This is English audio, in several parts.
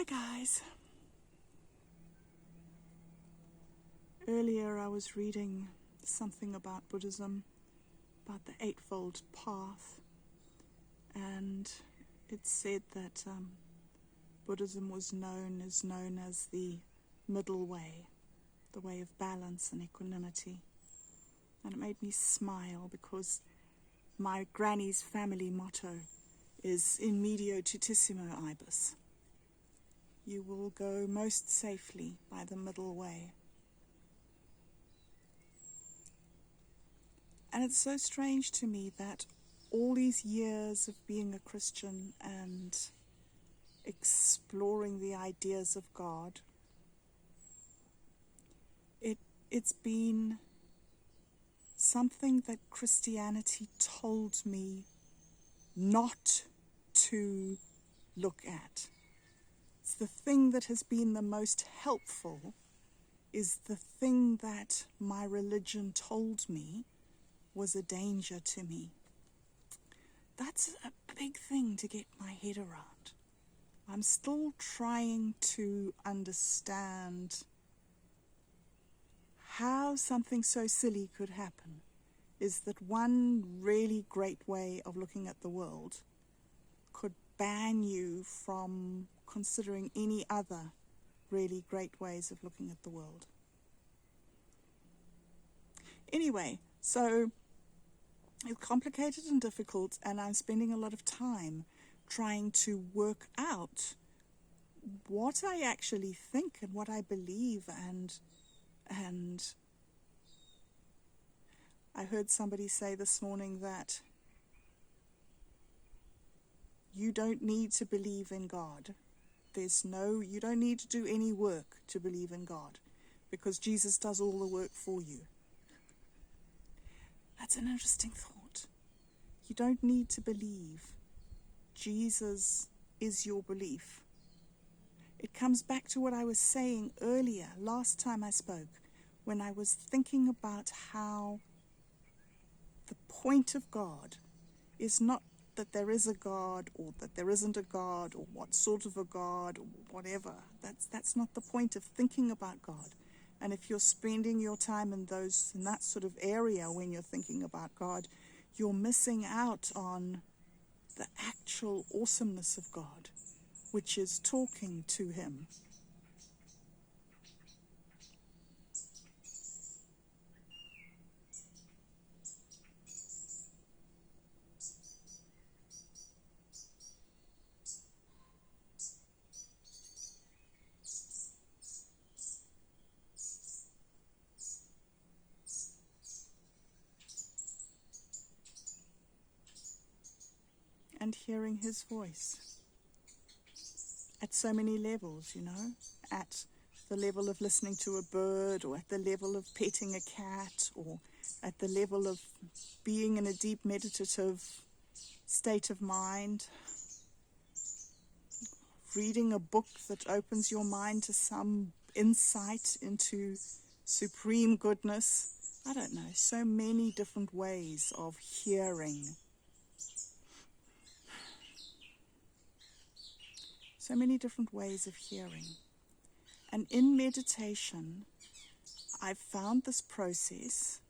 guys. Earlier I was reading something about Buddhism, about the Eightfold Path, and it said that Buddhism was known as the middle way, the way of balance and equanimity. And it made me smile because my granny's family motto is in medio tutissimo ibis. You will go most safely by the middle way. And it's so strange to me that all these years of being a Christian and exploring the ideas of God, it's been something that Christianity told me not to look at. It's the thing that has been the most helpful, is the thing that my religion told me was a danger to me. That's a big thing to get my head around. I'm still trying to understand how something so silly could happen. Is that one really great way of looking at the world could ban you from considering any other really great ways of looking at the world. Anyway, so it's complicated and difficult, and I'm spending a lot of time trying to work out what I actually think and what I believe, and I heard somebody say this morning that you don't need to believe in God. You don't need to do any work to believe in God, because Jesus does all the work for you. That's an interesting thought. You don't need to believe. Jesus is your belief. It comes back to what I was saying earlier, last time I spoke, when I was thinking about how the point of God is not that there is a God or that there isn't a God or what sort of a God or whatever. That's not the point of thinking about God. And if you're spending your time in that sort of area when you're thinking about God, you're missing out on the actual awesomeness of God, which is talking to him. And hearing his voice at so many levels, at the level of listening to a bird, or at the level of petting a cat, or at the level of being in a deep meditative state of mind, reading a book that opens your mind to some insight into supreme goodness. I don't know, so many different ways of hearing. So many different ways of hearing. And in meditation, I've found this process,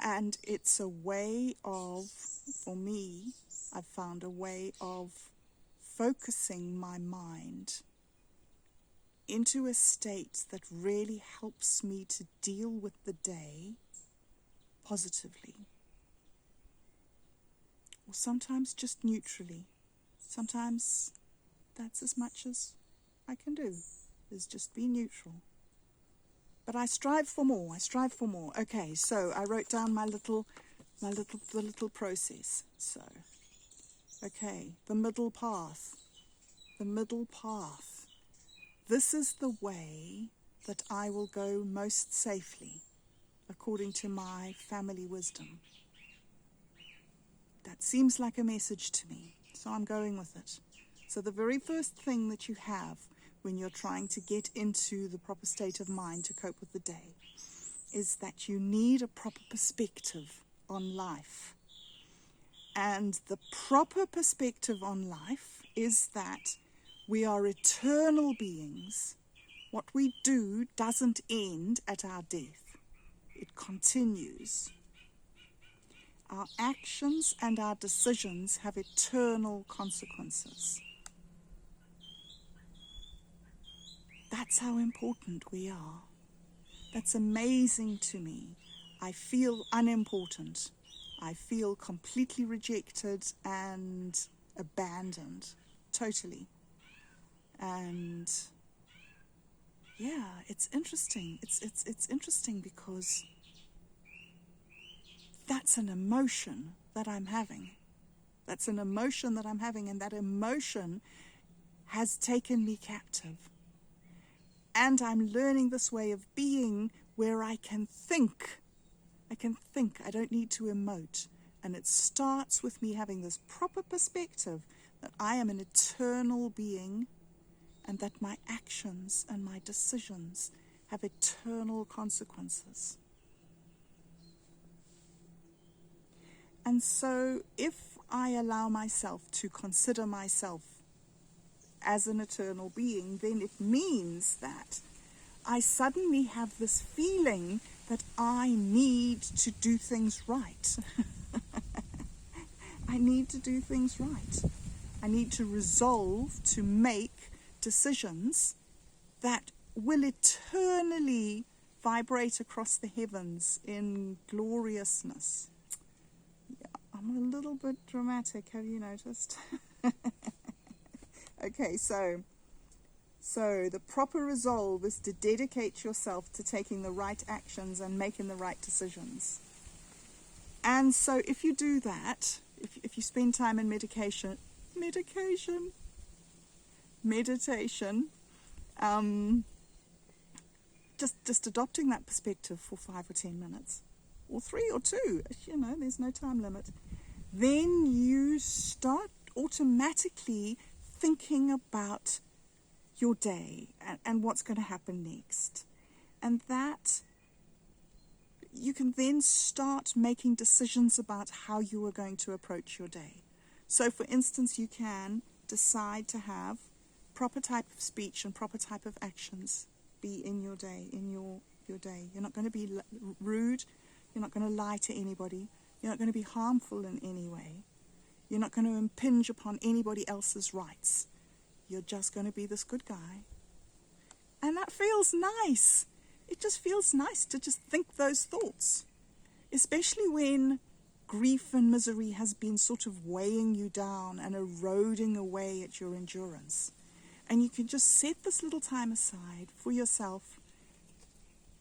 and it's a way of, for me, I've found a way of focusing my mind into a state that really helps me to deal with the day positively. Or sometimes just neutrally. Sometimes that's as much as I can do, is just be neutral. But I strive for more. Okay, so I wrote down the little process. So, okay, the middle path. This is the way that I will go most safely, according to my family wisdom. That seems like a message to me. So I'm going with it. So the very first thing that you have when you're trying to get into the proper state of mind to cope with the day is that you need a proper perspective on life. And the proper perspective on life is that We are eternal beings. What we do doesn't end at our death. It continues. Our actions and our decisions have eternal consequences. That's how important we are. That's amazing to me. I feel unimportant. I feel completely rejected and abandoned, totally. And yeah, it's interesting. It's interesting because that's an emotion that I'm having. That's an emotion that I'm having, and that emotion has taken me captive. And I'm learning this way of being where I can think. I don't need to emote. And it starts with me having this proper perspective that I am an eternal being and that my actions and my decisions have eternal consequences. And so if I allow myself to consider myself as an eternal being, then it means that I suddenly have this feeling that I need to do things right. I need to do things right. I need to resolve to make decisions that will eternally vibrate across the heavens in gloriousness. Yeah, I'm a little bit dramatic, have you noticed? Okay, so the proper resolve is to dedicate yourself to taking the right actions and making the right decisions. And so if you do that, if you spend time in meditation, just adopting that perspective for 5 or 10 minutes, or 3 or 2, there's no time limit, then you start automatically thinking about your day and what's going to happen next. And that you can then start making decisions about how you are going to approach your day. So for instance, you can decide to have proper type of speech and proper type of actions be in your day, You're not going to be rude. You're not going to lie to anybody. You're not going to be harmful in any way. You're not going to impinge upon anybody else's rights. You're just going to be this good guy. And that feels nice. It just feels nice to just think those thoughts, especially when grief and misery has been sort of weighing you down and eroding away at your endurance. And you can just set this little time aside for yourself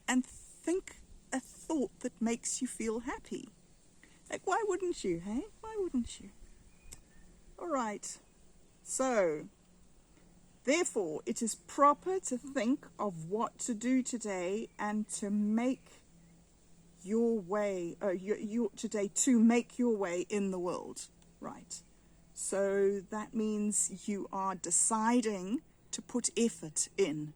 and think a thought that makes you feel happy. Like, why wouldn't you, hey? Why wouldn't you? All right. So, therefore, it is proper to think of what to do today and to make your way, to make your way in the world, right? So that means you are deciding to put effort in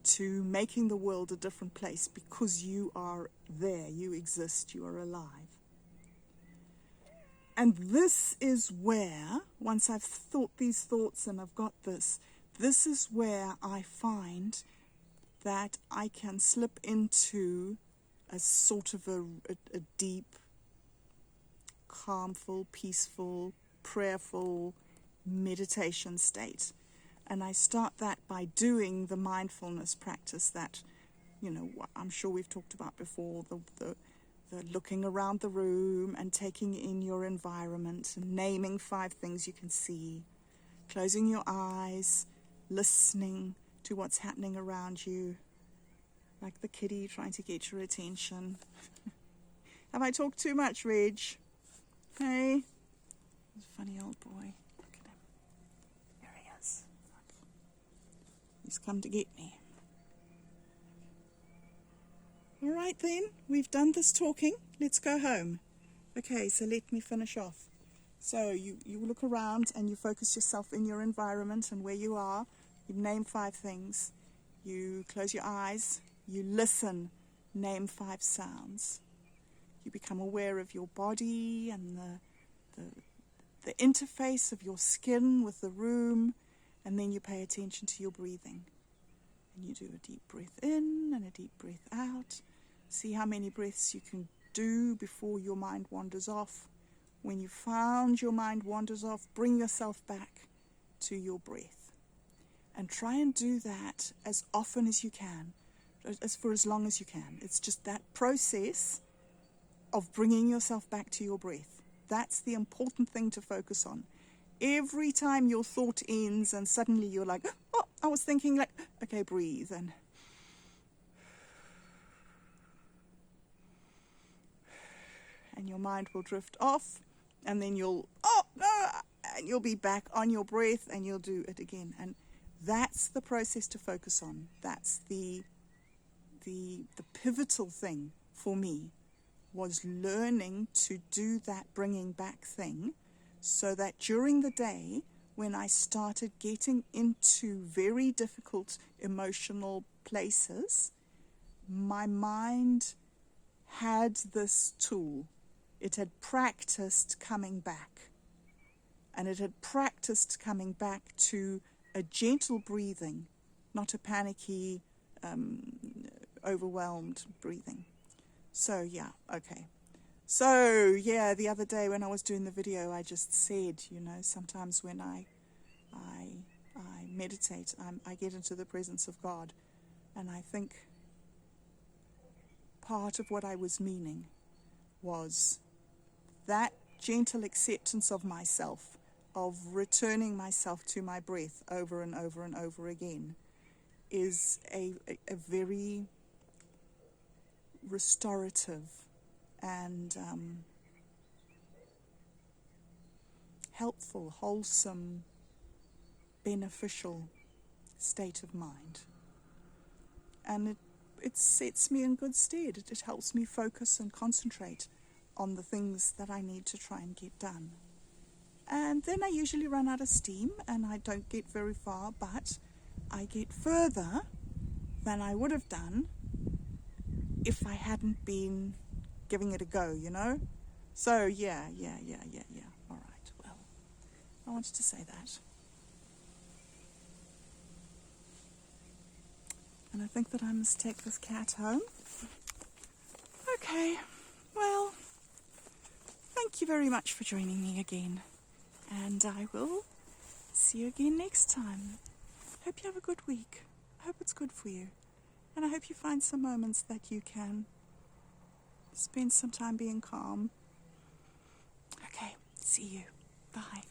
to making the world a different place because you are there, you exist, you are alive. And this is where, once I've thought these thoughts and I've got this is where I find that I can slip into a sort of a deep, calmful, peaceful, prayerful meditation state. And I start that by doing the mindfulness practice that, I'm sure we've talked about before, the looking around the room and taking in your environment and naming 5 things you can see, closing your eyes, listening to what's happening around you, like the kitty trying to get your attention. Have I talked too much, Reg? Hey? He's a funny old boy. Look at him. There he is. Look. He's come to get me. All right then, we've done this talking. Let's go home. Okay, so let me finish off. So you look around and you focus yourself in your environment and where you are. You name 5 things. You close your eyes. You listen. Name 5 sounds. You become aware of your body and the interface of your skin with the room And then you pay attention to your breathing. And you do a deep breath in and a deep breath out. See how many breaths you can do before your mind wanders off. When you found your mind wanders off, bring yourself back to your breath. And try and do that as often as you can, for as long as you can. It's just that process of bringing yourself back to your breath. That's the important thing to focus on. Every time your thought ends and suddenly you're like, oh, I was thinking, like, okay, breathe. And your mind will drift off, and then you'll be back on your breath, and you'll do it again. And that's the process to focus on. That's the pivotal thing for me, was learning to do that bringing back thing, so that during the day, when I started getting into very difficult emotional places, my mind had this tool. It had practiced coming back. And it had practiced coming back to a gentle breathing, not a panicky, overwhelmed breathing. So, yeah, okay. So, yeah, the other day when I was doing the video, I just said, sometimes when I meditate, I get into the presence of God. And I think part of what I was meaning was that gentle acceptance of myself, of returning myself to my breath over and over and over again, is a very restorative and helpful, wholesome, beneficial state of mind. And it sets me in good stead. It helps me focus and concentrate on the things that I need to try and get done. And then I usually run out of steam and I don't get very far, but I get further than I would have done if I hadn't been giving it a go, So, yeah. All right, well, I wanted to say that. And I think that I must take this cat home. Okay, well, thank you very much for joining me again. And I will see you again next time. Hope you have a good week. I hope it's good for you. And I hope you find some moments that you can spend some time being calm. Okay, see you. Bye.